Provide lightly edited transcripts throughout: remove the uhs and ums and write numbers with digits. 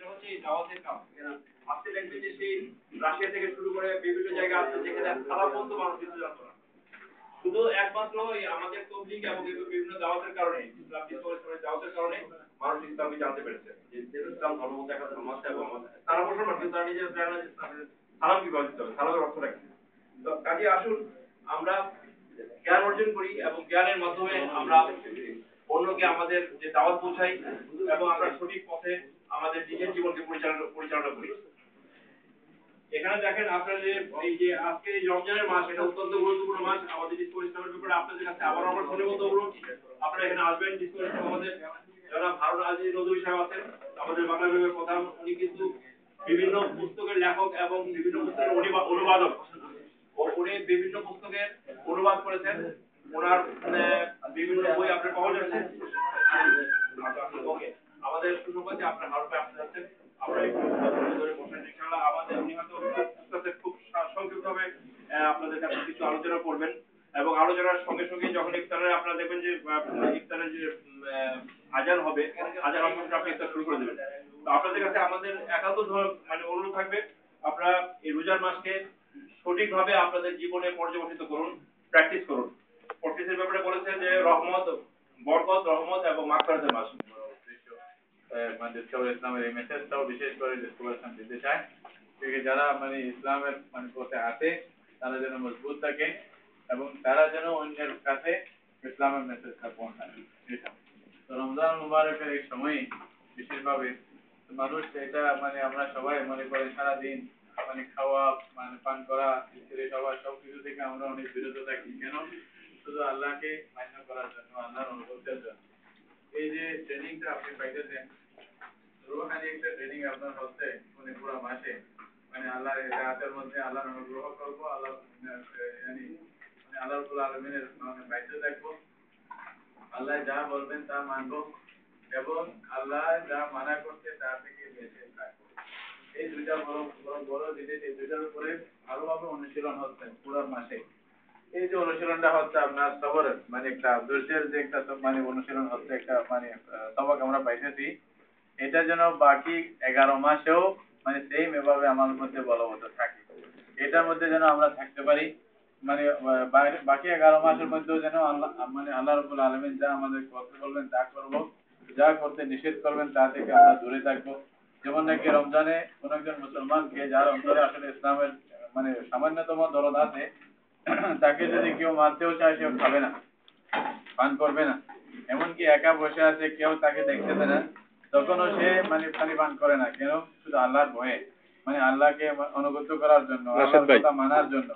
এটা হচ্ছে এই দাওয়াতের কাজ। আপনি দেখবেন যে সেই রাশিয়া থেকে শুরু করে বিভিন্ন জায়গা আছে যেখানে সারা পর্যন্ত মানুষ ইসলাম জানতো না। শুধু একমাত্র আমাদের তবলিগ এবং বিভিন্ন দাওয়াতের কারণে ইসলাম বিশ্ববিদ্যালয়ের দাওয়াতের কারণে মানুষ ইসলামকে জানতে পেরেছে যে ইসলাম ধর্ম মধ্যে একটা ধর্ম আছে এবং তারা মুসলমান কিন্তু তারা নিজেরা জানে না সালাম কিভাবে দিতে হবে, সালামের অর্থ রাখছে। তো কাজে আসুন আমরা জ্ঞান অর্জন করি এবং জ্ঞানের মাধ্যমে আমরা অন্যকে আমাদের যে দাওয়াত পৌঁছাই এবং আমরা সঠিক পথে আমাদের নিজের জীবনকে পরিচালনা করি। এখানে দেখেন আপনারা যে এই যে আজকে এই রমজানের মাস, এটা অত্যন্ত গুরুত্বপূর্ণ মাস আমাদের ডিসকভারি ইসলামের ব্যাপারে আপনাদের কাছে আবার আমরা ধন্যবাদ অনুরোধ। আপনারা এখানে আসবেন ডিসকভারি ইসলাম আমাদের যারা ভারত আজিজ নদী সাহেব আছেন আমাদের বাংলা বিভাগের প্রধান, উনি কিন্তু বিভিন্ন পুস্তকের লেখক এবং বিভিন্ন পুস্তকের অনুবাদক। উনি বিভিন্ন পুস্তকের অনুবাদ করেছেন, ওনার বিভিন্ন বই আপনার পাওয়া যাচ্ছে। ওকে, আমাদের সুসংবাদ যে আপনার হারপে আসতে যাচ্ছেন, আমরা একটু ধরে বসেন ইনশাআল্লাহ। আমাদের উনি হয়তো খুব সংক্ষিপ্তভাবে আপনাদের কাছে কিছু আলোচনা করবেন এবং আলোচনার সঙ্গে সঙ্গে যখন ইফতারের আপনারা দেখবেন যে ইফতারের যে আজান হবে, আজান হবে আপনি ইফতার শুরু করে দেবেন। তো আপনাদের কাছে আমাদের একান্ত মানে অনুরোধ থাকবে, আপনারা এই রোজার মাসকে সঠিকভাবে আপনাদের জীবনে পর্যবেসিত করুন, প্র্যাকটিস করুন। প্র্যাকটিসের ব্যাপারে বলেছেন যে রহমত, বরকত, রহমত এবং মাগফিরাতের মাস। মানে ইসলামের এই মেসেজটাও বিশেষ করে ডিসকভারেশন দিতে চায় যারা মানে ইসলামের মানে পথে আছে তারা যেন মজবুত থাকে এবং তারা যেন অন্যের কাছে ইসলামের মেসেজটা পৌঁছায়। এটা তো রমজান মুবারকের এই সময়ে বিশেষভাবে মানুষ এটা মানে আমরা সবাই মনে করি সারাদিন মানে খাওয়া মানে পান করা স্ত্রী সবার সবকিছু থেকে আমরা অনেক বিরত থাকি। কেন? শুধু আল্লাহকে মান্য করার জন্য, আল্লাহর অনুভূতির জন্য। এই যে ট্রেনিংটা আপনি পাইতেছেন, রুহানি একটা ট্রেনিং আপনার হচ্ছে মানে পুরো মাসে মানে আল্লাহর ইতাআতের মধ্যে আল্লাহর অনুগ্রহ করব, আল্লাহ মানে আল্লাহ রাব্বুল আলামিনের মানে বাইরে থাকবো, আল্লাহ যা বলবেন তা মানবো এবং আল্লাহ যা মানা করছে তা থেকে বেঁচে থাকবো। এই দুইটা বড় জিনিস, এই দুইটার উপরে ভালোভাবে অনুশীলন হচ্ছে পুরো মাসে। এই যে অনুশীলনটা হচ্ছে আপনার সবরের মানে একটা ধৈর্যের যে একটা মানে অনুশীলন হচ্ছে, একটা মানে সবক আমরা পাইতেছি, এটা যেন বাকি 11 মাসেও মানে সেম এভাবে আমার মধ্যে বলবৎ থাকে। এটার মধ্যে যেন আমরা থাকতে পারি, মানে বাকি 11 মাসের মধ্যেও যেন আল্লাহ মানে আল্লাহ রাব্বুল আলামিন যা আমাদের করতে বলবেন তা করব, যা করতে নিষেধ করবেন তা থেকে আমরা দূরে থাকবো। যেমন নাকি রমজানে কোন একজন মুসলমানকে যার অন্তরে আসলে ইসলামের মানে সামান্যতম দরদ আছে, তাকে যদি কেউ মারতেও চায় সেও খাবে না, পান করবে না। এমনকি একা বসে আছে, কেউ তাকে দেখতেছে না, তখনও সে মানে পানি পান করে না। কেন? শুধু আল্লাহর ভয়ে, মানে আল্লাহকে অনুগত করার জন্য, আল্লাহর কথা মানার জন্য।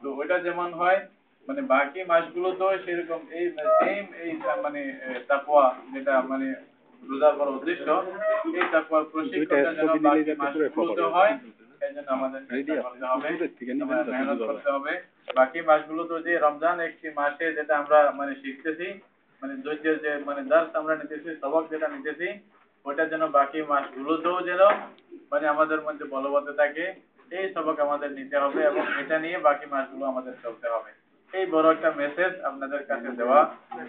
তো ওইটা যেমন হয় মানে বাকি মাসগুলোতেও সেরকম এই সেম এই মানে তাকওয়া যেটা মানে রোজার বড় উদ্দেশ্য, এই তাকওয়ার প্রশিক্ষণটা যেন বাকি মাসগুলোতে হয়, এই জন্য আমাদের মেহনত করতে হবে। বাকি মাসগুলোতে যে রমজান একটি মাসে যেটা আমরা মানে শিখতেছি, মানে ধৈর্যের যে মানে দার্স আমরা নিতেছি, সবক যেটা নিতেছি, ওটা যেন বাকি মাসগুলোতেও যেন মানে আমাদের মধ্যে বলবৎ থাকে। এই সবক আমাদের নিতে হবে এবং এটা নিয়ে বাকি মাসগুলো আমাদের চলতে হবে। এই বড় একটা মেসেজ আপনাদের কাছে দেওয়া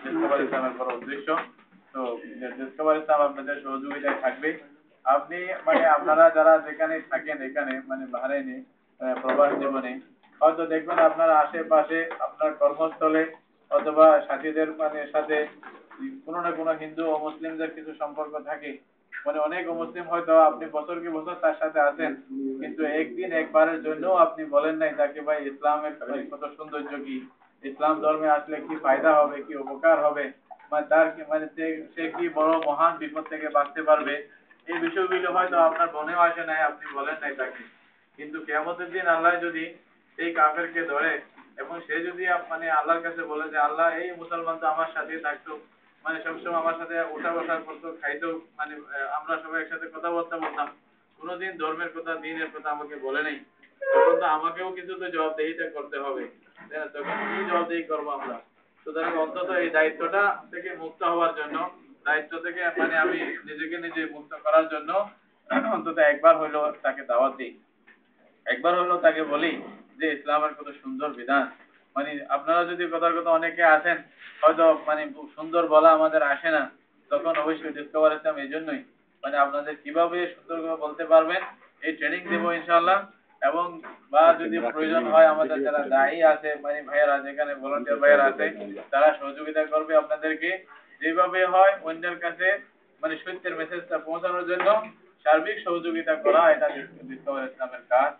ডিসকভারি ইসলামের বড় উদ্দেশ্য। তো ডিসকভারি ইসলাম আপনাদের সহযোগিতায় থাকবে। আপনি মানে আপনারা যারা যেখানে থাকেন, এখানে মানে বাহরাইনে প্রবাস জীবনে হয়তো দেখবেন আপনার আশেপাশে আপনার কর্মস্থলে অথবা সাথীদের মানে সাথে কোনো না কোনো হিন্দু ও মুসলিমদের কিছু সম্পর্ক থাকে। মানে অনেক মুসলিম হয়তো আপনি বছর কি বছর তার সাথে আছেন, কিন্তু একদিন একবারের জন্য আপনি বলেন নাই তাকে ভাই ইসলামের কত সৌন্দর্য কি, ইসলাম ধর্মে আসলে কি ফায়দা হবে, কি উপকার হবে, মানে তার কি মানে সে কি বড় মহান বিপদ থেকে বাঁচতে পারবে, এই বিষয়গুলো হয়তো আপনার মনেও আসে নাই, আপনি বলেন নাই তাকে। কিন্তু কিয়ামতের দিন আল্লাহ যদি এই কাফেরকে ধরে এবং সে যদি মানে আল্লাহর কাছে বলে যে আল্লাহ এই মুসলমান তো আমার সাথেই থাকতো, মানে সবসময় আমার সাথে ওঠা বসা করতো, খাইতো, মানে আমরা সবাই একসাথে কথাবার্তা বলতাম, কোনোদিন ধর্মের কথা দ্বীনের কথা আমাকে বলে নাই, তখন তো আমাকেও কিন্তু তো জবাবদিহিতা করতে হবে, তাই না? তখন কি জবাবদিহি করবো আমরা? সুতরাং অন্তত এই দায়িত্বটা থেকে মুক্ত হওয়ার জন্য, দায়িত্ব থেকে মানে আমি নিজেকে নিজে মুক্ত করার জন্য অন্তত একবার হইলো তাকে দাওয়াত দিই, একবার হলো তাকে বলি যে ইসলামের কত সুন্দর বিধান। মানে আপনারা যদি কথার কথা অনেকে আছেন হয়তো মানে সুন্দর বলা আমাদের আসে না, তখন অবশ্যই ডিসকভার ইসলাম এই জন্যই মানে আপনাদের কিভাবে সুন্দর করে বলতে পারবেন এই ট্রেনিং দেবো ইনশাআল্লাহ। এবং বা যদি প্রয়োজন হয় আমাদের যারা দায়ী আছে মানে ভাইয়েরা যেখানে ভলান্টিয়ার ভাইয়েরা আছে তারা সহযোগিতা করবে আপনাদেরকে। যেভাবে হয় অন্যের কাছে মানে সত্যের মেসেজটা পৌঁছানোর জন্য সার্বিক সহযোগিতা করা এটা ডিসকভার ইসলামের কাজ।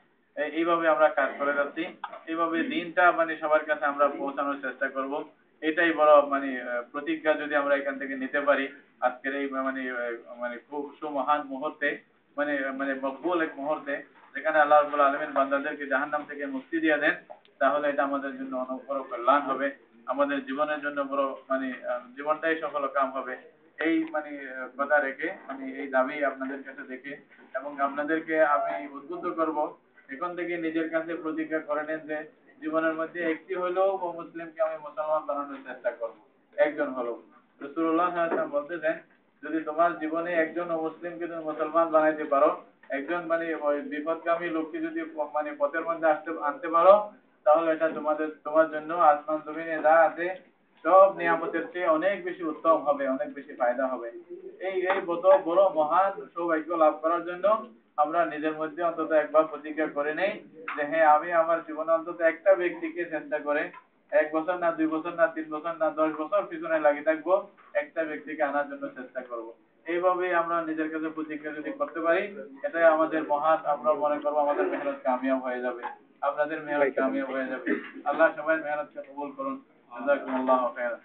এইভাবে আমরা কাজ করে যাচ্ছি। এইভাবে দিনটা মানে সবার কাছে আমরা পৌঁছানোর চেষ্টা করব। এটাই বড় মানে প্রতিজ্ঞা যদি আমরা এখান থেকে নিতে পারি আজকের এই মানে মানে খুব সুমহান মুহূর্তে মানে মানে মকবুল এক মুহূর্তে যেখানে আল্লাহ রাব্বুল আলামিন বান্দাদেরকে জাহান্নাম থেকে মুক্তি দিয়ে দেন, তাহলে এটা আমাদের জন্য অনেক বড় কল্যাণ হবে। আমাদের জীবনের জন্য বড় মানে জীবনটাই সফল কাম হবে। এই মানে কথা রেখে মানে এই দাবি আপনাদের কাছে দেখে এবং আপনাদেরকে আমি উদ্বুদ্ধ করব এখন থেকে নিজের কাছে প্রতিজ্ঞা করে নেন যে জীবনের মধ্যে একটি হলেও মুসলিমকে আমি মুসলমান বানানোর চেষ্টা করব, একজন হলেও। রাসূলুল্লাহ সাল্লাল্লাহু আলাইহি ওয়াসাল্লাম বলতেছেন যদি তোমার জীবনে একজন মুসলিমকে তুমি মুসলমান বানাইতে পারো, একজন মানে ওই বিপদগামী লোককে যদি মানে পথের মধ্যে আনতে পারো, তাহলে এটা তোমার জন্য আসমান জমিনে যা আছে সব নিয়ামতের চেয়ে অনেক বেশি উত্তম হবে, অনেক বেশি ফায়দা হবে। এই বড় মহান সৌভাগ্য লাভ করার জন্য আমরা নিজের মধ্যে অন্তত একবার প্রতিজ্ঞা করে নেই যে হ্যাঁ আমি আমার জীবনে অন্তত একটা ব্যক্তিকে চেষ্টা করে 1 বছর না 2 বছর না 3 বছর না 10 বছর পিছনে লাগিয়ে থাকবো, একটা ব্যক্তিকে আনার জন্য চেষ্টা করব। এইভাবেই আমরা নিজের কাছে প্রতিজ্ঞা যদি করতে পারি এটাই আমাদের মহান, আমরা মনে করবো আমাদের মেহনত কামিয়াব হয়ে যাবে, আপনাদের মেহনত কামিয়াব হয়ে যাবে। আল্লাহ সবাই মেহনতকে কবুল করুন। জাযাকুমুল্লাহু খাইরান।